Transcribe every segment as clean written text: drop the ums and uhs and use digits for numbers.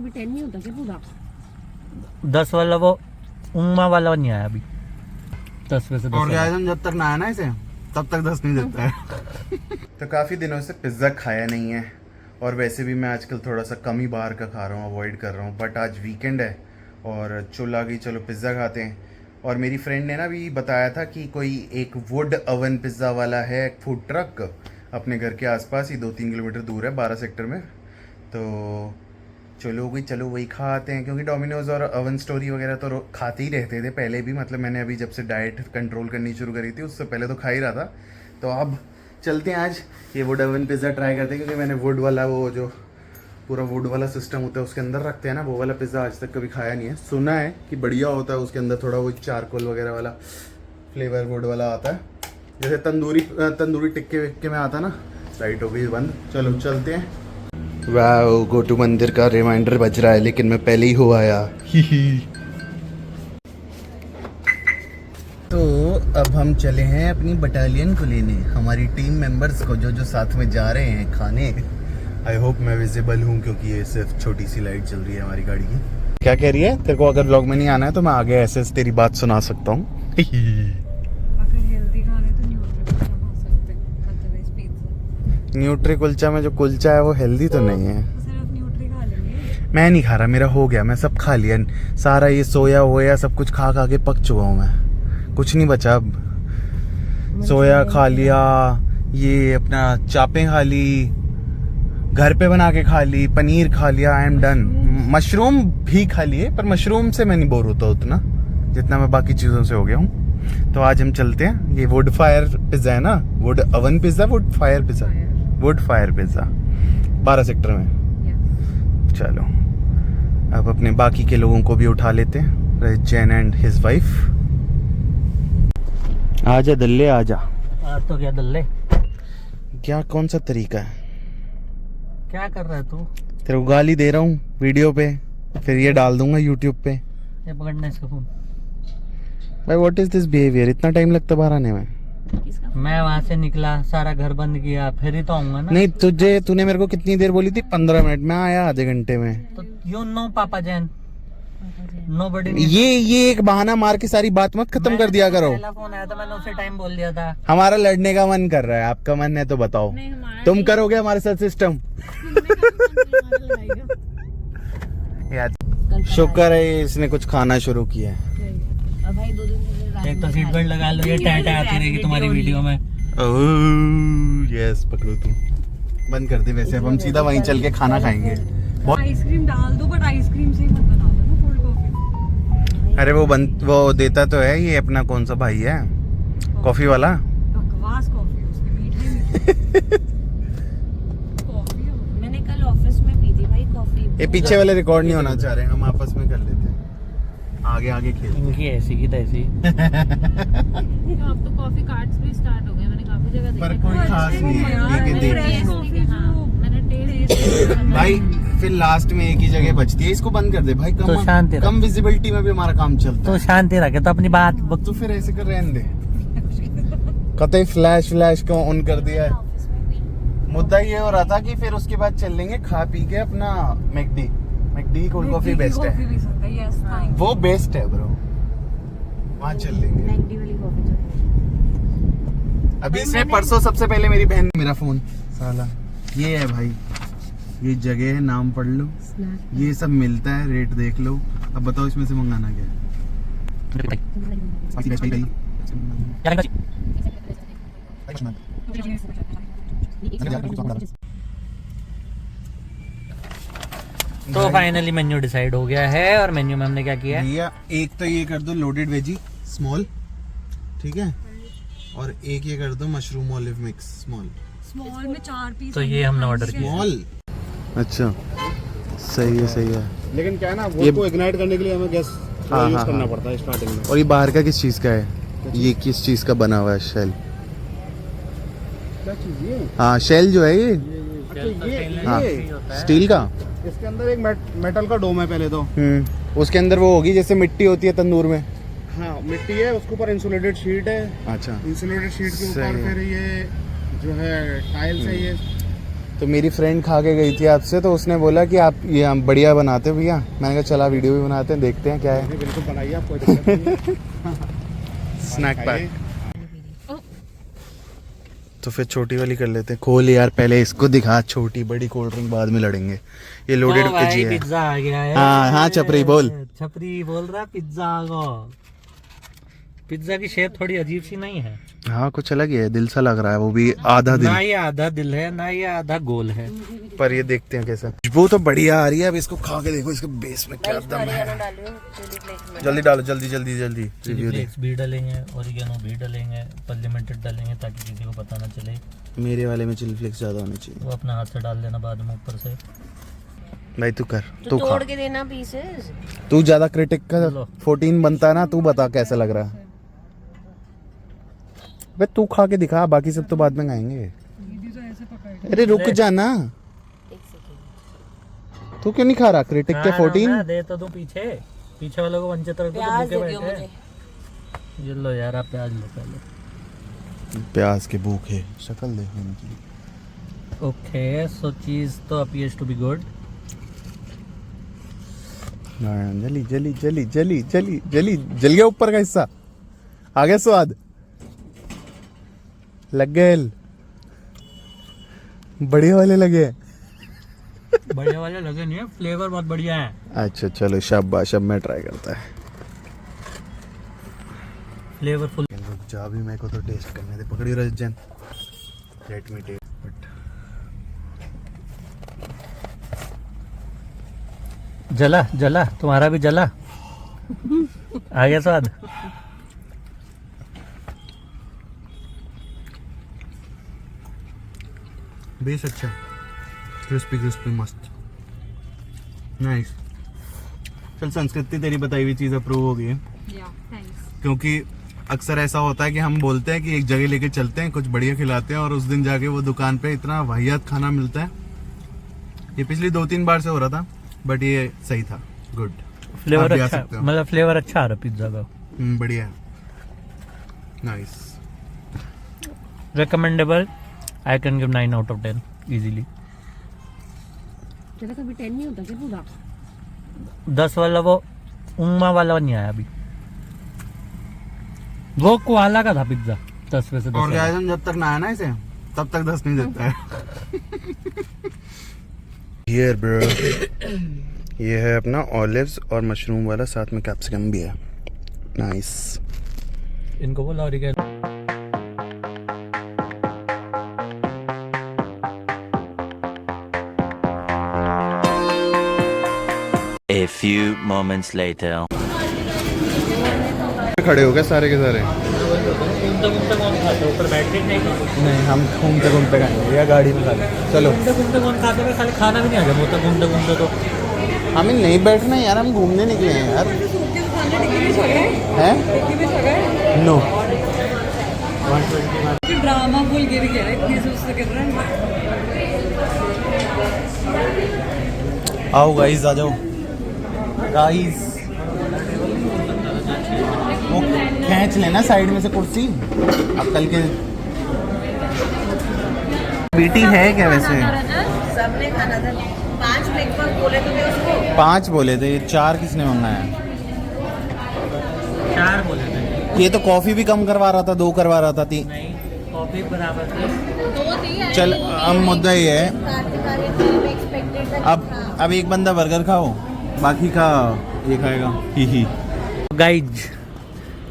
अभी 10 नहीं होता क्या पूरा? 10 वाला वो उम्मा वाला नहीं आया अभी। 10 में से 10 ऑर्गेज़म जब तक ना आया ना इसे तब तक 10 नहीं देता है। तो काफ़ी दिनों से पिज़्ज़ा खाया नहीं है, और वैसे भी मैं आजकल थोड़ा सा कम ही बाहर का खा रहा हूँ, अवॉइड कर रहा हूँ। बट आज वीकेंड है और चुल आ गई, चलो पिज़्ज़ा खाते हैं। और मेरी फ्रेंड ने ना भी बताया था कि कोई एक वुड ओवन पिज़्ज़ा वाला है फूड ट्रक अपने घर के आसपास ही 2-3 किलोमीटर दूर है, 12 सेक्टर में। तो चलो वही खाते हैं, क्योंकि डोमिनोज़ और ओवन स्टोरी वगैरह तो खाते ही रहते थे पहले भी। मतलब मैंने अभी जब से डाइट कंट्रोल करनी शुरू करी थी उससे पहले तो खा ही रहा था। तो अब चलते हैं आज ये वुड ओवन पिज़्ज़ा ट्राई करते हैं, क्योंकि मैंने वुड वाला वो जो पूरा वुड वाला सिस्टम होता है उसके अंदर रखते हैं ना, वो वाला पिज़्ज़ा आज तक कभी खाया नहीं है। सुना है कि बढ़िया होता है, उसके अंदर थोड़ा वो चारकोल वगैरह वाला फ्लेवर वुड वाला आता है, जैसे तंदूरी टिक्के विक्के में आता है ना। लाइट हो गई बंद, चलो चलते हैं। वाह, गो टू मंदिर का रिमाइंडर बज रहा है, लेकिन मैं पहले ही हो आया। तो अब हम चले हैं अपनी बटालियन को लेने, हमारी टीम मेंबर्स को जो साथ में जा रहे हैं खाने। आई होप मैं विजिबल हूँ, क्योंकि ये सिर्फ छोटी सी लाइट चल रही है हमारी गाड़ी की। क्या कह रही है? तेरे को अगर व्लॉग में नहीं आना है तो मैं आगे ऐसे तेरी बात सुना सकता हूँ। न्यूट्री कुलचा में जो कुलचा है वो हेल्दी तो नहीं है। सिर्फ न्यूट्री खा लेंगे। मैं नहीं खा रहा, मेरा हो गया, मैं सब खा लिया सारा, ये सोया वोया सब कुछ खा के पक चुका हूँ मैं, कुछ नहीं बचा अब। सोया खा लिया, ये अपना चापें खा ली, घर पे बना के खा ली, पनीर खा लिया, आई एम डन। मशरूम भी खा लिए, पर मशरूम से मैं नहीं बोर होता उतना जितना मैं बाकी चीज़ों से हो गया हूँ। तो आज हम चलते हैं, ये वुड फायर पिज़्ज़ा है ना, would oven pizza, wood fire pizza, wood fire pizza 12 sector में। चलो अब अपने बाकी के लोगों को भी उठा लेते हैं, जैन एंड हिज वाइफ। आजा दल्ले आजा। आज तो क्या दल्ले, क्या कौन सा तरीका है? क्या कर रहा है तू? तेरे को गाली दे रहा हूँ वीडियो पे, फिर ये डाल दूंगा यूट्यूब पे। ये पकड़ना इसका फोन। भाई व्हाट इज दिस बिहेवियर, इतना टाइम लगता बाहर आने में? मैं वहाँ से निकला, सारा घर बंद किया, फिर ही तो आऊंगा ना। नहीं तूने मेरे को कितनी देर बोली थी? 15 मिनट में आया, आधे घंटे में। तो यू नो पापा जैन, नोबडी। ये एक बहाना मार के सारी बात मत खत्म कर दिया करो। पहला फोन आया था, मैंने उसे टाइम बोल दिया था। हमारा लड़ने का मन कर रहा है, आपका मन है तो बताओ, तुम करोगे हमारे साथ सिस्टम? शुक्र है इसने कुछ खाना शुरू किया है। भाई 2 दिन एक तो सीट बेल्ट लगा लो, ये टाइट आती रहेगी तुम्हारी वीडियो में। यस पकड़ो तुम, बंद कर दे। वैसे अब हम सीधा वहीं चल के खाना खाएंगे। आइसक्रीम डाल दो, बट आइसक्रीम से ही मत बना दो ना कोल्ड कॉफी। अरे वो देता तो है, ये अपना कौन सा भाई है कॉफी वाला? बकवास कॉफी, उसमें मीठा कॉफी। मैंने कल ऑफिस में पी थी भाई कॉफी। ये पीछे वाले रिकॉर्ड नहीं होना चाह रहे, हम आपस में कर लेते हैं, आगे खेलते हैं। इनकी ऐसी की तैसी। अब तो कॉफी कार्ड्स भी स्टार्ट हो गए, मैंने काफी जगह देखा। पर कोई खास नहीं है, मैंने टेस्ट भाई फिर लास्ट में एक ही जगह बचती है, इसको बंद कर दे भाई। तो शांति रख। कम विजिबिलिटी में भी हमारा काम चलता तो है। शांति रखे तो अपनी बात। तो फिर ऐसे कर रहने दे, कतई फ्लैश को ऑन कर दिया है। मुद्दा ये हो रहा था कि फिर उसके बाद चल लेंगे खा पी के अपना मैकडी कोल्ड कॉफी बेस्ट है, वो बेस्ट है ब्रो, वहाँ चल लेंगे। अभी इसने परसों सबसे पहले मेरी बहन, मेरा फोन साला ये है भाई, ये जगह है, नाम पढ़ लो, ये सब मिलता है, रेट देख लो। अब बताओ इसमें से मंगाना क्या है? तो फाइनली मेन्यू डिसाइड हो गया है, और मेन्यू में हमने क्या किया है? भैया एक तो ये कर दो लोडेड वेजी स्मॉल, ठीक है, और एक ये कर दो मशरूम ऑलिव मिक्स स्मॉल में 4 पीस। तो ये हमने ऑर्डर किया। स्मॉल। अच्छा सही है। लेकिन क्या है ना, वो को इग्नाइट करने के लिए हमें गैस यूज करना पड़ता है स्टार्टिंग में। और ये बाहर का किस चीज का है? ये किस चीज का बना हुआ है? शेल? क्या चीज ये? हाँ शेल जो है ये अच्छा ये हाँ स्टील का। इसके अंदर एक मेटल का डोम है पहले तो। उसके अंदर वो होगी जैसे मिट्टी होती है तंदूर में। हाँ मिट्टी है, उसके ऊपर इंसुलेटेड शीट है। अच्छा इंसुलेटेड शीट के ऊपर फिर ये जो है टाइल्स है, ये तो मेरी फ्रेंड खा के गई थी आपसे, तो उसने बोला कि आप ये हम बढ़िया बनाते हो भैया। मैंने कहा चला वीडियो भी बनाते हैं, देखते हैं क्या है। बिल्कुल बनाइए, आप कोई दिक्कत नहीं है। Snack pack. तो फिर छोटी वाली कर लेते हैं। खोल यार, पहले इसको दिखा। छोटी बड़ी कोल्ड ड्रिंक बाद में लड़ेंगे। ये लोडेड जी है। पिज्जा आ गया है। हाँ हाँ छपरी बोल। छपरी बोल रहा पिज्जा आ गया। पिज्जा की शेप थोड़ी अजीब सी नहीं है? हाँ कुछ अलग ही है, दिल सा लग रहा है, वो भी आधा दिल। ना ये आधा दिल है ना ये आधा गोल है। पर ये देखते हैं कैसा। वो तो बढ़िया आ रही है, अब इसको खा के देखो, इसके बेस में क्या दम है। जल्दी डालो, जल्दी जल्दी जल्दी। चिली फ्लेक्स भी डालेंगे, ओरिगेनो भी डालेंगे, पार्लियामेंटेड डालेंगे ताकि किसी को पता ना चले। मेरे वाले में चिली फ्लेक्स ज्यादा होने चाहिए। वो अपना हाथ से डाल देना बाद में ऊपर से। भाई तू कर, तो तू खा। तोड़ के देना पीसेस। तू ज्यादा क्रिटिक का लो। 14 बनता है ना। तू बता कैसा लग रहा है। बे तू खा के दिखा, बाकी सब तो बाद में खाएंगे। अरे रुक जा ना, तू क्यों नहीं खा रहा? क्रिटिक के 14 दे तो दूं पीछे वालों को वंचित रख दो तो प्याज भूखे दे दियो बैठे। मुझे। ये लो यार, आप प्याज लो पहले। प्याज के भूखे शक्ल देखो इनकी। ओके, सो चीज तो अपीयर्स टू बी गुड। जली जली जली जली जली जली जल गया ऊपर का हिस्सा। आ गया स्वाद, लग गए। बढ़िया वाले लगे। बढ़िया वाले लगे नहीं है, फ्लेवर बहुत बढ़िया है। अच्छा चलो शाबाश, अब मैं ट्राई करता है। फ्लेवरफुल। रुक जा, भी मेरे को तो टेस्ट करने दे। पकड़ी रजन, लेट मी टेस्ट। जला तुम्हारा भी जला। आ गया स्वाद। बेस अच्छा, क्रिस्पी क्रिस्पी मस्त, नाइस। चल संस्कृति, तेरी बताई हुई चीज़ अप्रूव हो गई है। क्योंकि अक्सर ऐसा होता है कि हम बोलते हैं कि एक जगह लेके चलते हैं, कुछ बढ़िया खिलाते हैं, और उस दिन जाके वो दुकान पे इतना वाहियात खाना मिलता है। ये पिछली 2-3 बार से हो रहा था, बट ये सही था। गुड फ्लेवर आप भी आ अच्छा, सकते हो। मतलब फ्लेवर अच्छा आ रहा पिज्जा का। बढ़िया, nice, recommendable. I can give 9 out of 10 easily. तेरा कभी 10 नहीं होता क्या पूरा? 10 वाला वो उम्मा वाला नहीं आया अभी। वो कोआला का था पिज्जा 10 में से 10 वाला। ऑर्गेनिज्म जब तक ना आया ना इसे, तब तक 10 नहीं देता है। हियर ब्रो, ये है अपना ऑलिव्स और मशरूम वाला, साथ में कैप्सिकम भी है। नाइस। इनको बोला oregano. A few moments later. खड़े हो गए सारे के सारे। घूमते घूमते कौन खाता है? ऊपर बैठ के नहीं खाते। नहीं, हम घूमते घूमते खाएंगे या गाड़ी में खा लेंगे। चलो, घूमते घूमते कौन खाता है? खाली खाना भी नहीं आ जाता घूमते घूमते तो। हमें नहीं बैठना यार, हम घूमने निकले हैं यार। हैं? नो। ड्रामा फुल गिर गया, इतनी सोच कर रहा है। आओ गाइस, आ जाओ गाइस। वो खींच लेना साइड में से कुर्सी। अब कल के बेटी है क्या वैसे? सबने खाना था। 5 ब्रेकफास्ट बोले तो थे उसको। 5 बोले थे, 4 किसने मंगाया? 4 बोले थे। ये तो कॉफी भी कम करवा रहा था, 2 करवा रहा था। 3 नहीं, कॉफी बराबर थी। चल, अब मुद्दा ये है, अब एक बंदा बर्गर खाओ, बाकी का ये खाएगा। ही गाइज,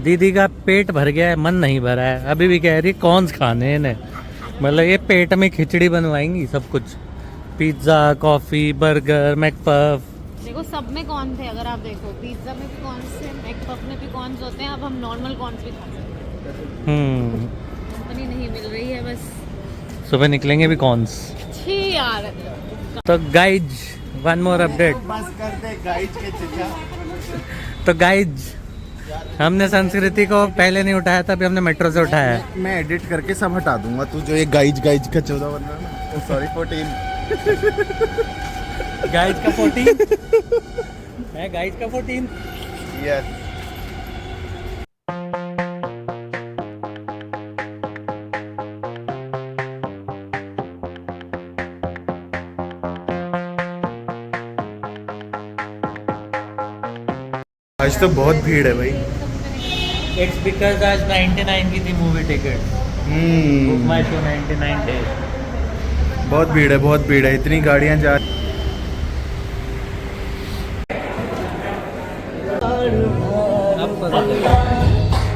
दीदी का पेट भर गया है, मन नहीं भरा है। अभी भी कह रही कौन खाने इन्हें। मतलब ये पेट में खिचड़ी बनवाएंगी सब कुछ। Pizza, coffee, burger, McPuff. देखो सब में कौन थे, अगर आप देखो पिज्ज़ा में भी कौन से, मैकपफ में भी कौन से होते हैं। अब हम नॉर्मल कौन भी खा सकते हैं। कंपनी नहीं मिल रही है, बस सुबह निकलेंगे भी कौन। छी यार। तो गाइज, वन मोर अपडेट। तो गाइज, हमने संस्कृति को पहले नहीं उठाया था, अभी हमने मेट्रो से उठाया है। मैं एडिट करके सब हटा दूंगा। तू जो ये गाइज का 14 बन रहा है ना, सॉरी 14। गाइज का 14 है, गाइज का 14। यस। आज तो बहुत भीड़ है भाई। इट्स बिकॉज आज 99 की थी मूवी टिकट। बुक माई शो 99 डेज। बहुत भीड़ है, बहुत भीड़ है, इतनी गाड़ियां जा।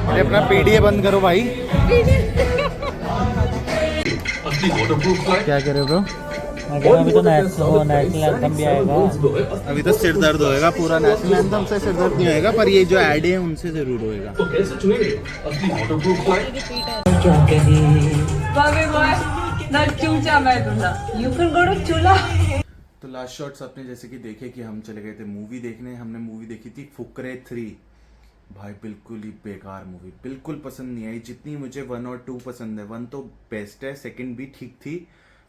अरे अपना पीडीए बंद करो भाई। क्या करे ब्रो? अभी तो नेशनल एंथम भी आएगा। अभी तो सिर दर्द होएगा पूरा। नेशनल एंथम से सिर दर्द नहीं होएगा, पर ये जो ऐड है उनसे जरूर होएगा। तो लास्ट शॉट्स आपने जैसे कि देखे कि हम चले गए थे मूवी देखने। हमने मूवी देखी थी फुकरे 3। भाई बिल्कुल ही बेकार मूवी, बिल्कुल पसंद नहीं आई जितनी मुझे 1 और 2 पसंद है। 1 तो बेस्ट है, सेकंड भी ठीक थी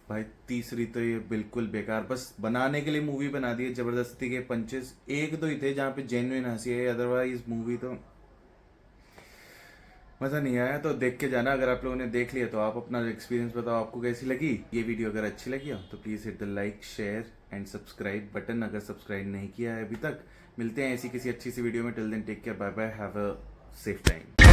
भाई, तीसरी तो ये बिल्कुल बेकार। बस बनाने के लिए मूवी बना दी है, जबरदस्ती के पंचेस 1-2 ही थे जहाँ पे जेन्युइन हंसी है, अदरवाइज मूवी तो मज़ा नहीं आया। तो देख के जाना। अगर आप लोगों ने देख लिया तो आप अपना एक्सपीरियंस बताओ, आपको कैसी लगी ये वीडियो। अगर अच्छी लगी हो तो please hit the like, share and subscribe button अगर सब्सक्राइब नहीं किया है अभी तक। मिलते हैं ऐसी किसी अच्छी सी वीडियो में। Till then take care, bye bye, have a safe time.